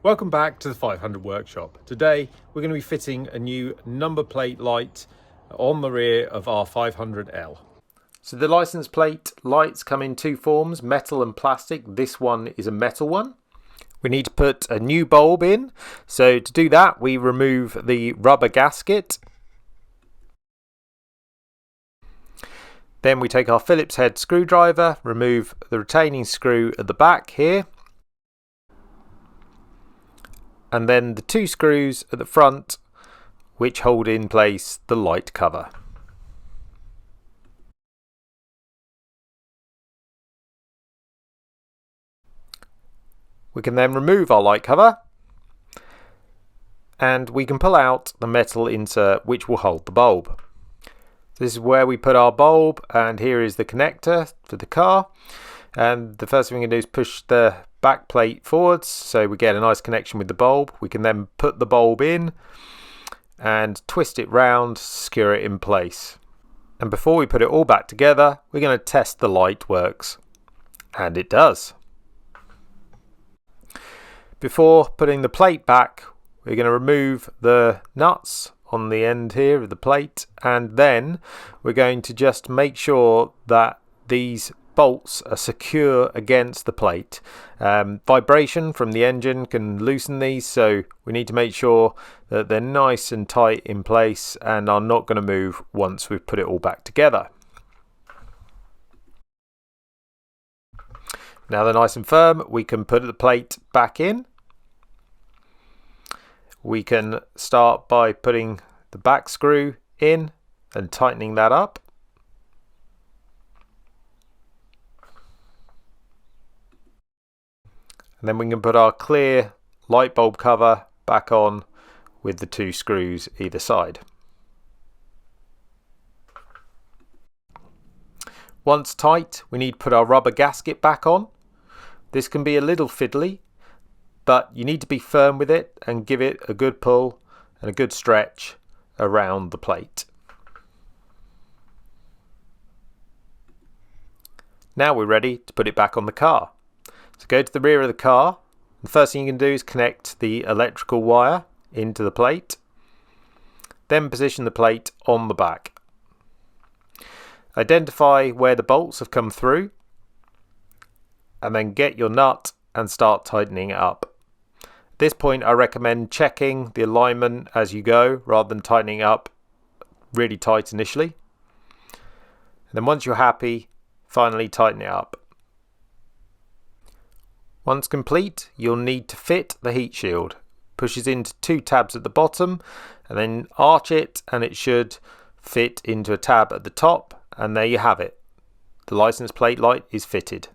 Welcome back to the 500 workshop. Today we're going to be fitting a new number plate light on the rear of our 500L. So the license plate lights come in two forms, metal and plastic. This one is a metal one. We need to put a new bulb in. So to do that we remove the rubber gasket. Then we take our Phillips head screwdriver, remove the retaining screw at the back here. And then the two screws at the front which hold in place the light cover. We can then remove our light cover and we can pull out the metal insert which will hold the bulb. This is where we put our bulb, and here is the connector for the car. And the first thing we can do is push the back plate forwards so we get a nice connection with the bulb. We can then put the bulb in and twist it round, secure it in place. And before we put it all back together, we're going to test the light works. And it does. Before putting the plate back, we're going to remove the nuts on the end here of the plate, and then we're going to just make sure that these bolts are secure against the plate. Vibration from the engine can loosen these, so we need to make sure that they're nice and tight in place and are not going to move once we've put it all back together. Now they're nice and firm, we can put the plate back in. We can start by putting the back screw in and tightening that up. And then we can put our clear light bulb cover back on with the two screws either side. Once tight, we need to put our rubber gasket back on. This can be a little fiddly, but you need to be firm with it and give it a good pull and a good stretch around the plate. Now we're ready to put it back on the car. So go to the rear of the car. The first thing you can do is connect the electrical wire into the plate. Then position the plate on the back. Identify where the bolts have come through and then get your nut and start tightening it up. At this point I recommend checking the alignment as you go rather than tightening up really tight initially. And then once you're happy, finally tighten it up. Once complete, you'll need to fit the heat shield. Pushes into two tabs at the bottom and then arch it, and it should fit into a tab at the top, and there you have it. The license plate light is fitted.